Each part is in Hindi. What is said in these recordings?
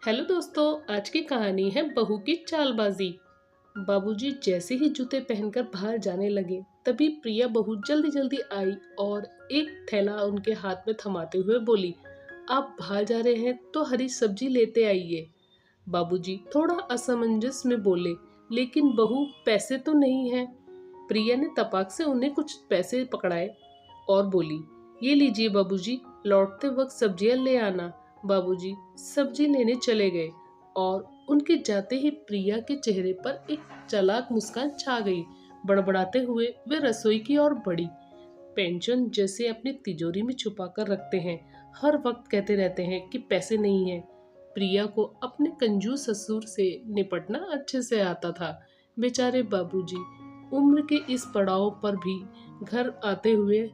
हेलो दोस्तों, आज की कहानी है बहू की चालबाजी। बाबूजी जैसे ही जूते पहनकर बाहर जाने लगे, तभी प्रिया बहू जल्दी जल्दी आई और एक थैला उनके हाथ में थमाते हुए बोली, आप बाहर जा रहे हैं तो हरी सब्जी लेते आइए। बाबूजी थोड़ा असमंजस में बोले, लेकिन बहू पैसे तो नहीं है। प्रिया ने तपाक से उन्हें कुछ पैसे पकड़ाए और बोली, ये लीजिए बाबूजी, लौटते वक्त सब्जियां ले आना। बाबूजी सब्जी लेने चले गए और उनके जाते ही प्रिया के चेहरे पर एक चालाक मुस्कान छा गई। बड़बड़ाते हुए वे रसोई की ओर बढ़ी। पेंशन जैसे अपनी तिजोरी में छुपा कर रखते हैं, हर वक्त कहते रहते हैं कि पैसे नहीं है। प्रिया को अपने कंजूस ससुर से निपटना अच्छे से आता था। बेचारे बाबूजी उम्र के इस पड़ाव पर भी घर आते हुए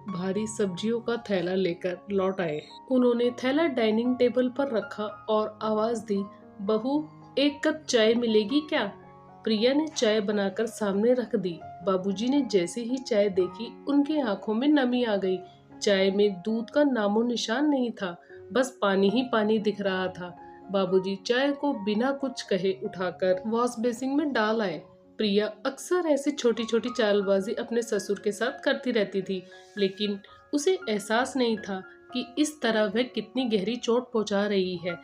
भारी सब्जियों का थैला लेकर लौट आए। उन्होंने थैला डाइनिंग टेबल पर रखा और आवाज दी, बहू एक कप चाय मिलेगी क्या? प्रिया ने चाय बनाकर सामने रख दी। बाबूजी ने जैसे ही चाय देखी, उनकी आंखों में नमी आ गई। चाय में दूध का नामो निशान नहीं था, बस पानी ही पानी दिख रहा था। बाबूजी चाय को बिना कुछ कहे उठाकर वॉश बेसिन में डाल आए। प्रिया अक्सर ऐसी छोटी छोटी चालबाजी अपने ससुर के साथ करती रहती थी, लेकिन उसे एहसास नहीं था कि इस तरह वह कितनी गहरी चोट पहुंचा रही है।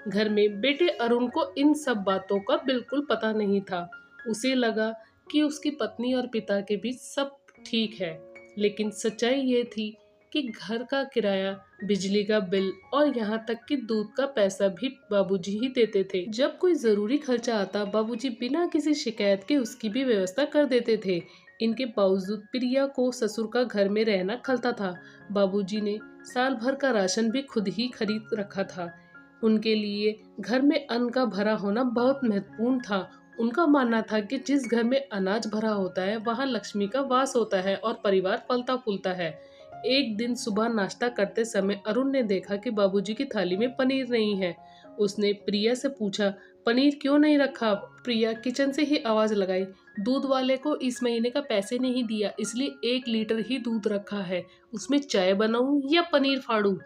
घर में बेटे अरुण को इन सब बातों का बिल्कुल पता नहीं था। उसे लगा कि उसकी पत्नी और पिता के बीच सब ठीक है, लेकिन सच्चाई ये थी कि घर का किराया, बिजली का बिल और यहाँ तक कि दूध का पैसा भी बाबूजी ही देते थे। जब कोई जरूरी खर्चा आता, बाबूजी बिना किसी शिकायत के उसकी भी व्यवस्था कर देते थे। इनके बावजूद प्रिया को ससुर का घर में रहना खलता था। बाबूजी ने साल भर का राशन भी खुद ही खरीद रखा था। उनके लिए घर में अन्न का भरा होना बहुत महत्वपूर्ण था। उनका मानना था कि जिस घर में अनाज भरा होता है, वहाँ लक्ष्मी का वास होता है और परिवार फलता फूलता है। एक दिन सुबह नाश्ता करते समय अरुण ने देखा कि बाबूजी की थाली में पनीर नहीं है। उसने प्रिया से पूछा, पनीर क्यों नहीं रखा? प्रिया किचन से ही आवाज लगाई, दूध वाले को इस महीने का पैसे नहीं दिया, इसलिए 1 लीटर ही दूध रखा है। उसमें चाय बनाऊं या पनीर फाड़ूं?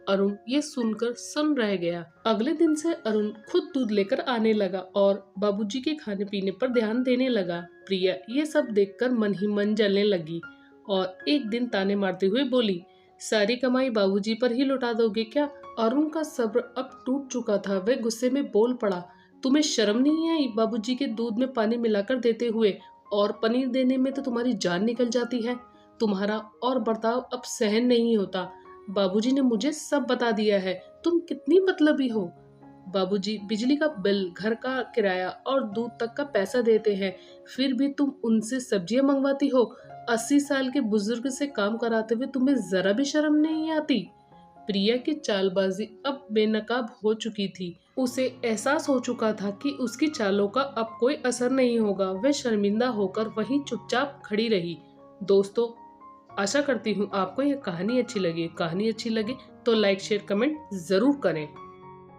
अरुण ये सुनकर सुन रह गया। अगले दिन से अरुण खुद दूध लेकर आने लगा और बाबूजी के खाने पीने पर ध्यान देने लगा। प्रिया ये सब देखकर मन ही मन जलने लगी और एक दिन ताने मारते हुए बोली, सारी कमाई बाबूजी पर ही लुटा दोगे क्या? अरुण का सब्र अब टूट चुका था। वह गुस्से में बोल पड़ा, तुम्हें शर्म नहीं आई बाबूजी के दूध में पानी मिलाकर देते हुए? और पनीर देने में तो तुम्हारी जान निकल जाती है। तुम्हारा और बर्ताव अब सहन नहीं होता। बाबूजी ने मुझे सब बता दिया है, तुम कितनी मतलबी हो। बाबूजी बिजली का बिल, घर का किराया और दूध तक का पैसा देते हैं, फिर भी तुम उनसे सब्जियां मंगवाती हो। 80 साल के बुजुर्ग से काम कराते हुए तुम्हें जरा भी शर्म नहीं आती? प्रिया की चालबाजी अब बेनकाब हो चुकी थी। उसे एहसास हो चुका था कि उसकी चालों का अब कोई असर नहीं होगा। वह शर्मिंदा होकर वहीं चुपचाप खड़ी रही। दोस्तों, आशा करती हूँ आपको यह कहानी अच्छी लगी। कहानी अच्छी लगे तो लाइक शेयर कमेंट जरूर करें।